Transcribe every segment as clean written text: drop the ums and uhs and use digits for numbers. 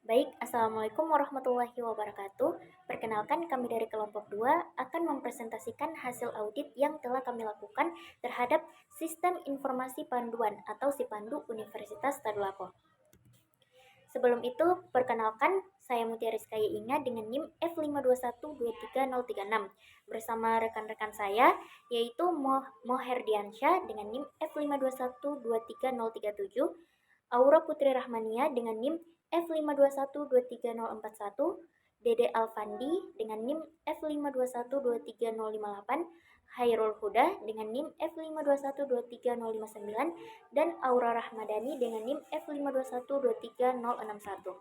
Baik, Assalamualaikum warahmatullahi wabarakatuh. Perkenalkan, kami dari kelompok 2 akan mempresentasikan hasil audit yang telah kami lakukan terhadap Sistem Informasi Panduan atau SIPANDU Universitas Tadulako. Sebelum itu, perkenalkan, saya Mutia Rizka Inga dengan NIM F521-23036 bersama rekan-rekan saya, yaitu Moherdiansyah dengan NIM F521-23037, Aura Putri Rahmania dengan NIM F521-23041, Dede Alfandi dengan NIM F521-23058, Hairul Huda dengan NIM F521-23059, dan Aura Rahmadani dengan NIM F521-23061.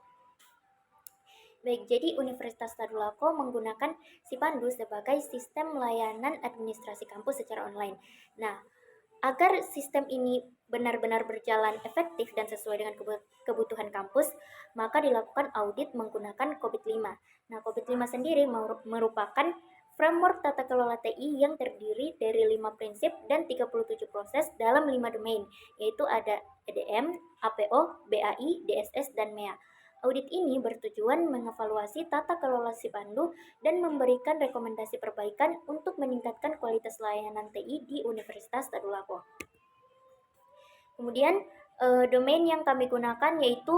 Baik, jadi Universitas Tadulako menggunakan SIPANDU sebagai sistem layanan administrasi kampus secara online. Nah, agar sistem ini benar-benar berjalan efektif dan sesuai dengan kebutuhan kampus, maka dilakukan audit menggunakan COVID-5. Nah, COVID-5 sendiri merupakan framework tata kelola TI yang terdiri dari 5 prinsip dan 37 proses dalam 5 domain, yaitu ada EDM, APO, BAI, DSS, dan MEA. Audit ini bertujuan mengevaluasi tata kelola SIPANDU dan memberikan rekomendasi perbaikan untuk meningkatkan kualitas layanan TI di Universitas Tadulako. Kemudian, domain yang kami gunakan yaitu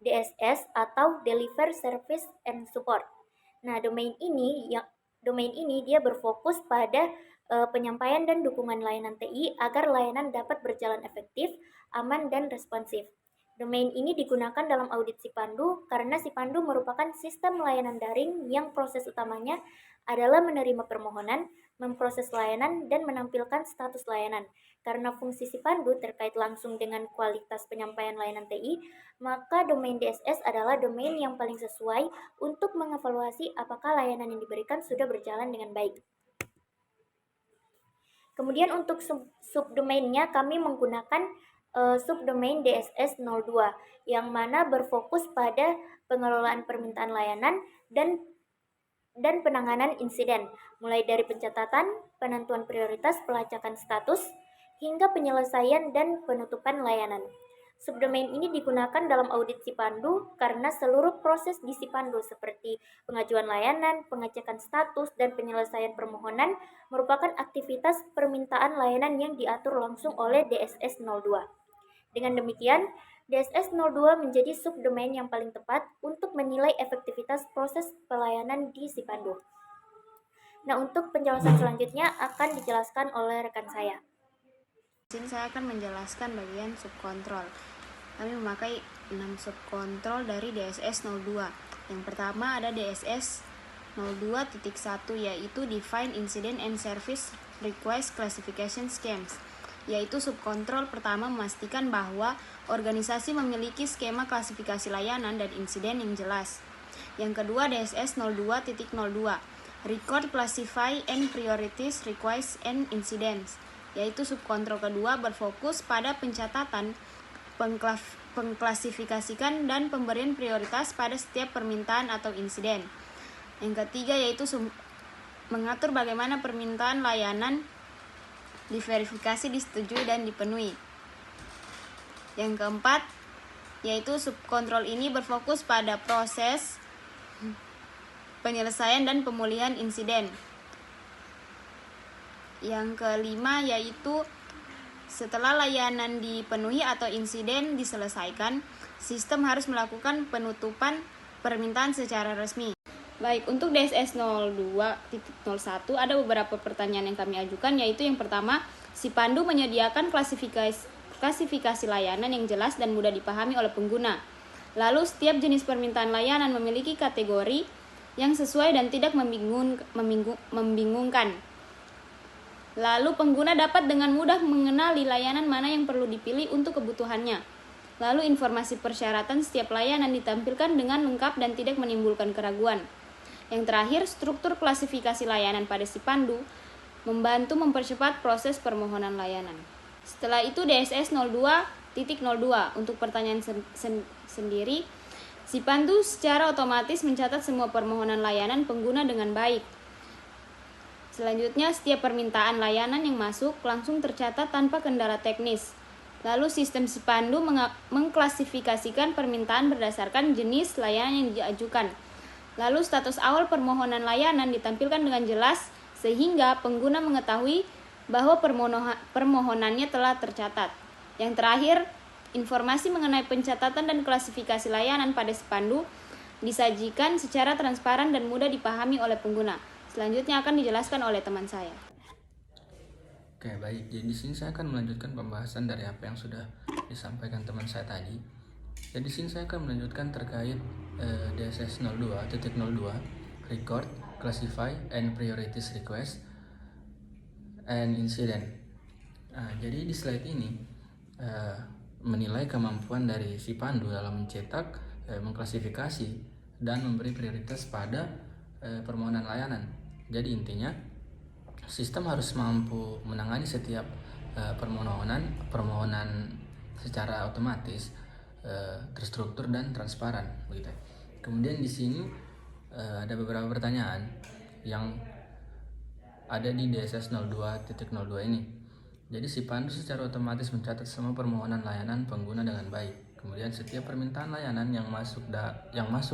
DSS atau Deliver Service and Support. Nah, domain ini dia berfokus pada penyampaian dan dukungan layanan TI agar layanan dapat berjalan efektif, aman, dan responsif. Domain ini digunakan dalam audit SIPANDU karena SIPANDU merupakan sistem layanan daring yang proses utamanya adalah menerima permohonan, memproses layanan, dan menampilkan status layanan. Karena fungsi SIPANDU terkait langsung dengan kualitas penyampaian layanan TI, maka domain DSS adalah domain yang paling sesuai untuk mengevaluasi apakah layanan yang diberikan sudah berjalan dengan baik. Kemudian untuk subdomainnya kami menggunakan subdomain DSS 02 yang mana berfokus pada pengelolaan permintaan layanan dan penanganan insiden, mulai dari pencatatan, penentuan prioritas, pelacakan status, hingga penyelesaian dan penutupan layanan. Subdomain ini digunakan dalam audit SIPANDU karena seluruh proses di SIPANDU seperti pengajuan layanan, pengecekan status, dan penyelesaian permohonan merupakan aktivitas permintaan layanan yang diatur langsung oleh DSS 02. Dengan demikian, DSS 02 menjadi subdomain yang paling tepat untuk menilai efektivitas proses pelayanan di SIPANDU. Nah, untuk penjelasan selanjutnya akan dijelaskan oleh rekan saya. Di sini saya akan menjelaskan bagian subkontrol. Kami memakai 6 subkontrol dari DSS 02. Yang pertama ada DSS 02.1 yaitu Define Incident and Service Request Classification Schemes, yaitu subkontrol pertama memastikan bahwa organisasi memiliki skema klasifikasi layanan dan insiden yang jelas. Yang kedua DSS 02.02 Record, Classify, and Priorities Requests and Incidents, yaitu subkontrol kedua berfokus pada pencatatan, pengklasifikasikan, dan pemberian prioritas pada setiap permintaan atau insiden. Yang ketiga yaitu mengatur bagaimana permintaan layanan diverifikasi, disetujui, dan dipenuhi. Yang keempat yaitu subkontrol ini berfokus pada proses penyelesaian dan pemulihan insiden. Yang kelima yaitu setelah layanan dipenuhi atau insiden diselesaikan, sistem harus melakukan penutupan permintaan secara resmi. Baik, untuk DSS 02.01 ada beberapa pertanyaan yang kami ajukan, yaitu yang pertama, SIPANDU menyediakan klasifikasi layanan yang jelas dan mudah dipahami oleh pengguna. Lalu setiap jenis permintaan layanan memiliki kategori yang sesuai dan tidak membingungkan. Lalu pengguna dapat dengan mudah mengenali layanan mana yang perlu dipilih untuk kebutuhannya. Lalu informasi persyaratan setiap layanan ditampilkan dengan lengkap dan tidak menimbulkan keraguan. Yang terakhir, struktur klasifikasi layanan pada SIPANDU membantu mempercepat proses permohonan layanan. Setelah itu DSS 02.02 untuk pertanyaan sendiri, SIPANDU secara otomatis mencatat semua permohonan layanan pengguna dengan baik. Selanjutnya, setiap permintaan layanan yang masuk langsung tercatat tanpa kendala teknis. Lalu sistem Sipandu mengklasifikasikan permintaan berdasarkan jenis layanan yang diajukan. Lalu status awal permohonan layanan ditampilkan dengan jelas sehingga pengguna mengetahui bahwa permohonannya telah tercatat. Yang terakhir, informasi mengenai pencatatan dan klasifikasi layanan pada Sipandu disajikan secara transparan dan mudah dipahami oleh pengguna. Selanjutnya akan dijelaskan oleh teman saya. Oke, baik. Jadi di sini saya akan melanjutkan pembahasan dari apa yang sudah disampaikan teman saya tadi. Jadi di sini saya akan melanjutkan terkait DSS 02.02 Record, Classify, and Priorities Request and Incident. Jadi di slide ini menilai kemampuan dari Sipandu dalam mencetak, mengklasifikasi, dan memberi prioritas pada permohonan layanan. Jadi intinya sistem harus mampu menangani setiap permohonan secara otomatis, terstruktur dan transparan, begitu. Kemudian di sini ada beberapa pertanyaan yang ada di DSS 02.02 ini. Jadi Sipandu secara otomatis mencatat semua permohonan layanan pengguna dengan baik. Kemudian setiap permintaan layanan yang masuk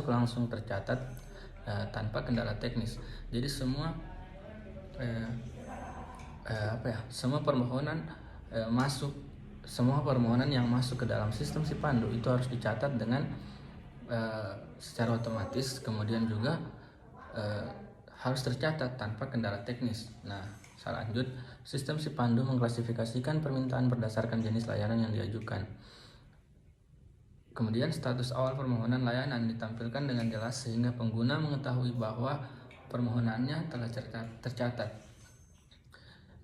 langsung tercatat tanpa kendala teknis. Jadi semua semua permohonan yang masuk ke dalam sistem Sipandu itu harus dicatat dengan secara otomatis, kemudian juga harus tercatat tanpa kendala teknis. Nah, selanjut, sistem Sipandu mengklasifikasikan permintaan berdasarkan jenis layanan yang diajukan. Kemudian status awal permohonan layanan ditampilkan dengan jelas sehingga pengguna mengetahui bahwa permohonannya telah tercatat.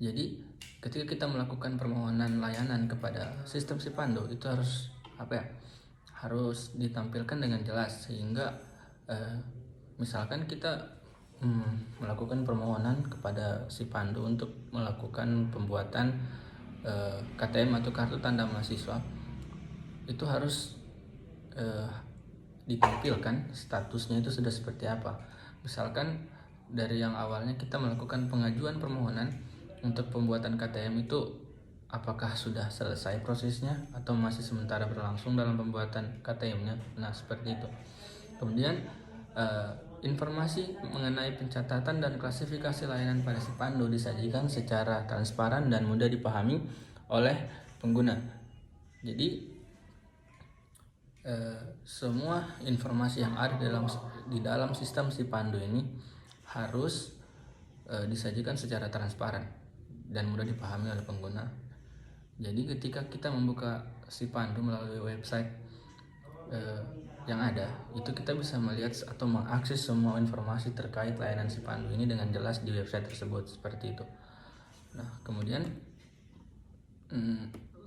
Jadi ketika kita melakukan permohonan layanan kepada sistem Sipandu itu harus ditampilkan dengan jelas sehingga misalkan kita melakukan permohonan kepada Sipandu untuk melakukan pembuatan KTM atau kartu tanda mahasiswa, itu harus ditampilkan statusnya itu sudah seperti apa. Misalkan dari yang awalnya kita melakukan pengajuan permohonan untuk pembuatan KTM itu apakah sudah selesai prosesnya atau masih sementara berlangsung dalam pembuatan KTM-nya. Nah, seperti itu. Kemudian informasi mengenai pencatatan dan klasifikasi layanan pada Sipandu disajikan secara transparan dan mudah dipahami oleh pengguna. Jadi semua informasi yang ada di dalam sistem Sipandu ini harus disajikan secara transparan dan mudah dipahami oleh pengguna. Jadi ketika kita membuka Sipandu melalui website yang ada, itu kita bisa melihat atau mengakses semua informasi terkait layanan Sipandu ini dengan jelas di website tersebut, seperti itu. Nah, kemudian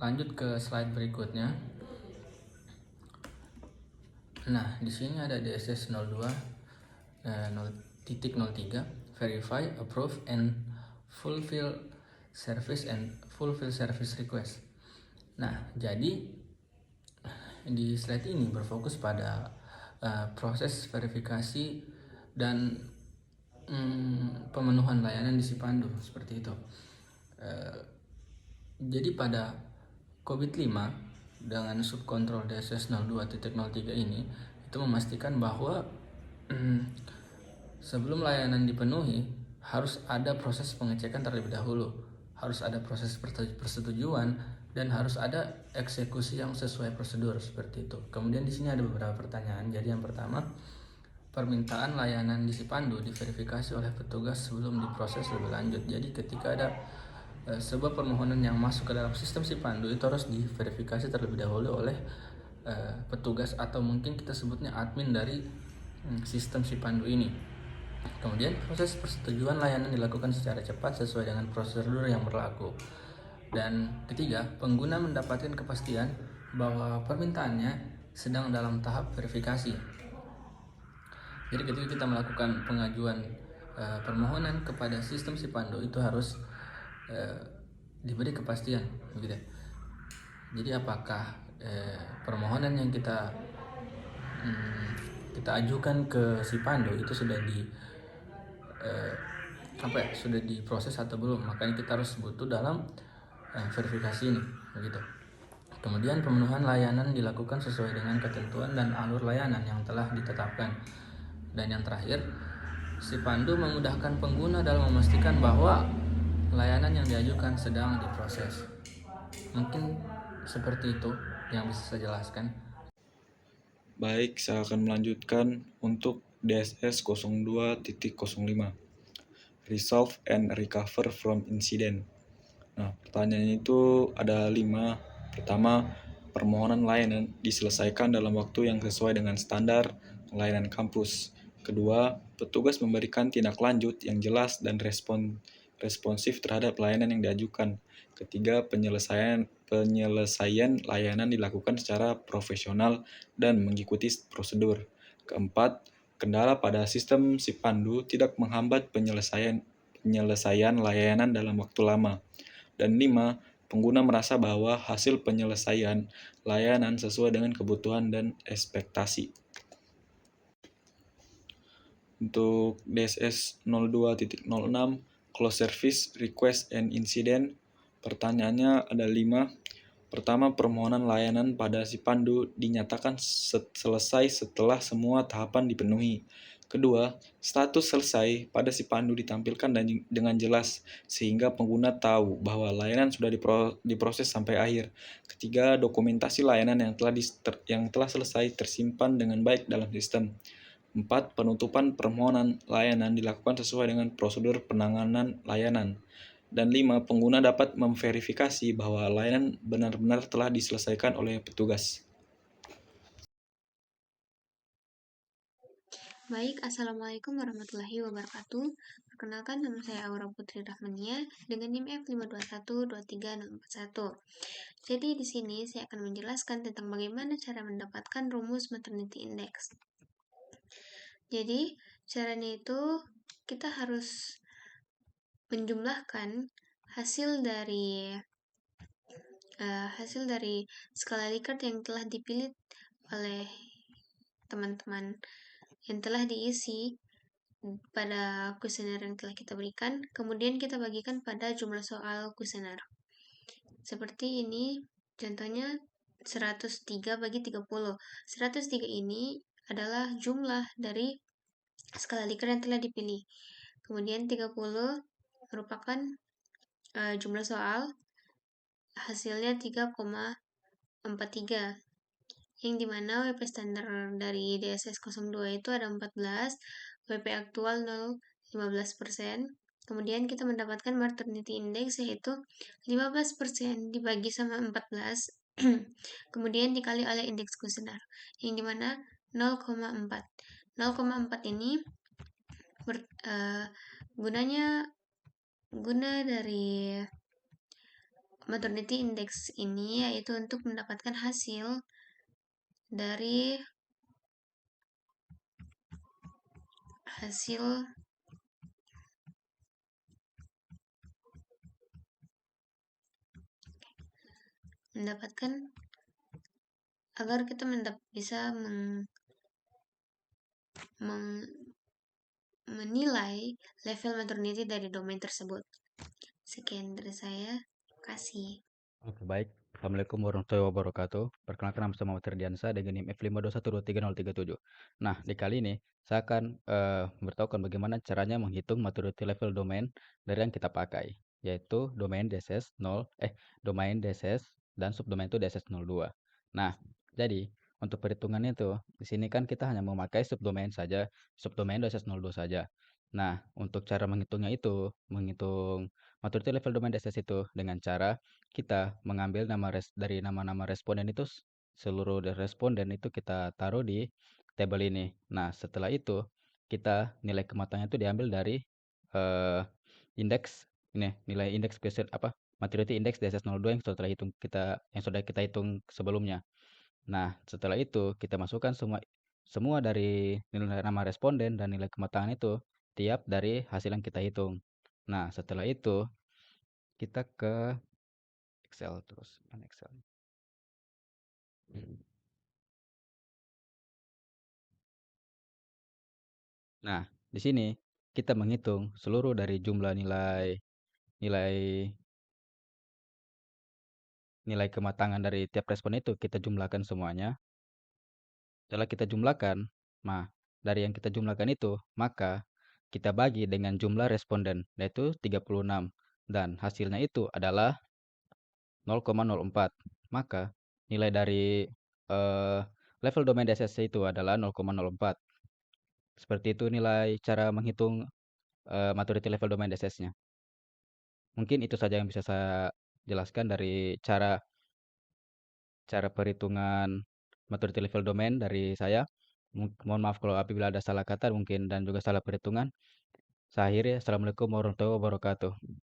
lanjut ke slide berikutnya. Nah, di sini ada DSS 02.03 Verify, Approve, and Fulfill Service Request. Nah, jadi di slide ini berfokus pada proses verifikasi dan pemenuhan layanan di Sipandu, seperti itu. Jadi pada COVID-5 dengan subkontrol DSS 02.03 ini itu memastikan bahwa sebelum layanan dipenuhi harus ada proses pengecekan terlebih dahulu, harus ada proses persetujuan, dan harus ada eksekusi yang sesuai prosedur, seperti itu. Kemudian di sini ada beberapa pertanyaan. Jadi yang pertama, permintaan layanan di Sipandu diverifikasi oleh petugas sebelum diproses lebih lanjut. Jadi ketika ada sebuah permohonan yang masuk ke dalam sistem Sipandu itu harus diverifikasi terlebih dahulu oleh petugas atau mungkin kita sebutnya admin dari sistem Sipandu ini. Kemudian proses persetujuan layanan dilakukan secara cepat sesuai dengan prosedur yang berlaku. Dan ketiga, pengguna mendapatkan kepastian bahwa permintaannya sedang dalam tahap verifikasi. Jadi ketika kita melakukan pengajuan permohonan kepada sistem Sipandu itu harus diberi kepastian, begitu. Jadi apakah permohonan yang kita ajukan ke Sipandu itu sudah sudah diproses atau belum? Makanya kita harus butuh dalam verifikasi ini, begitu. Kemudian pemenuhan layanan dilakukan sesuai dengan ketentuan dan alur layanan yang telah ditetapkan. Dan yang terakhir, si pandu memudahkan pengguna dalam memastikan bahwa layanan yang diajukan sedang diproses. Mungkin seperti itu yang bisa saya jelaskan. Baik, saya akan melanjutkan untuk DSS 02.05, Resolve and Recover from Incident. Nah, pertanyaannya itu ada 5. Pertama, permohonan layanan diselesaikan dalam waktu yang sesuai dengan standar layanan kampus. Kedua, petugas memberikan tindak lanjut yang jelas dan responsif terhadap layanan yang diajukan. Ketiga, penyelesaian layanan dilakukan secara profesional dan mengikuti prosedur. Keempat, kendala pada sistem si pandu tidak menghambat penyelesaian layanan dalam waktu lama. Dan 5, pengguna merasa bahwa hasil penyelesaian layanan sesuai dengan kebutuhan dan ekspektasi. Untuk DSS 02.06, Close Service Request and Incident, pertanyaannya ada 5. Pertama, permohonan layanan pada si pandu dinyatakan selesai setelah semua tahapan dipenuhi. Kedua, status selesai pada si pandu ditampilkan dengan jelas sehingga pengguna tahu bahwa layanan sudah diproses sampai akhir. Ketiga, dokumentasi layanan yang telah selesai tersimpan dengan baik dalam sistem. 4. Penutupan permohonan layanan dilakukan sesuai dengan prosedur penanganan layanan. Dan 5. Pengguna dapat memverifikasi bahwa layanan benar-benar telah diselesaikan oleh petugas. Baik, Assalamualaikum warahmatullahi wabarakatuh. Perkenalkan, nama saya Aura Putri Rahmania dengan NIM F5212341. Jadi di sini saya akan menjelaskan tentang bagaimana cara mendapatkan rumus maternity index. Jadi caranya itu kita harus menjumlahkan hasil dari skala Likert yang telah dipilih oleh teman-teman yang telah diisi pada kuesioner yang telah kita berikan, kemudian kita bagikan pada jumlah soal kuesioner. Seperti ini, contohnya 103 bagi 30. 103 ini adalah jumlah dari skala Likert yang telah dipilih. Kemudian 30 merupakan jumlah soal, hasilnya 3,43. Yang dimana WP standar dari DSS 02 itu ada 14, WP aktual 0,15%. Kemudian kita mendapatkan maternity index yaitu 15% dibagi sama 14, kemudian dikali oleh indeks kuesioner, yang dimana 0,4. 0,4 ini guna dari maternity index ini yaitu untuk mendapatkan hasil dari mendapatkan agar kita bisa menilai level maternity dari domain tersebut. Sekian dari saya, terima kasih. Oke, baik. Assalamualaikum warahmatullahi wabarakatuh. Perkenalkan, nama saya Muhammad Ferdiansa dengan NIM F5212337. Nah, di kali ini saya akan memberitahukan bagaimana caranya menghitung maturity level domain dari yang kita pakai, yaitu domain DSS 0, domain DSS dan subdomain itu DSS 02. Nah, jadi untuk perhitungannya itu di sini kan kita hanya memakai subdomain saja, subdomain DSS 02 saja. Nah, untuk cara menghitungnya itu, menghitung maturity level domain DSS itu dengan cara kita mengambil dari nama-nama responden itu seluruh responden itu kita taruh di tabel ini. Nah, setelah itu kita nilai kematangannya itu diambil dari indeks ini, nilai indeks maturity index DSS02 yang sudah kita hitung sebelumnya. Nah, setelah itu kita masukkan semua dari nilai nama responden dan nilai kematangan itu tiap dari hasil yang kita hitung. Nah, setelah itu kita ke Excel terus, mana Excel? Nah, di sini kita menghitung seluruh dari jumlah nilai nilai kematangan dari tiap respon itu kita jumlahkan semuanya. Setelah kita jumlahkan, nah dari yang kita jumlahkan itu, maka kita bagi dengan jumlah responden, yaitu 36. Dan hasilnya itu adalah 0,04. Maka nilai dari level domain DSS itu adalah 0,04. Seperti itu nilai cara menghitung maturity level domain DSS-nya. Mungkin itu saja yang bisa saya jelaskan dari cara perhitungan maturity level domain dari saya. Mohon maaf kalau apabila ada salah kata mungkin dan juga salah perhitungan. Saya akhiri. Assalamualaikum warahmatullahi wabarakatuh.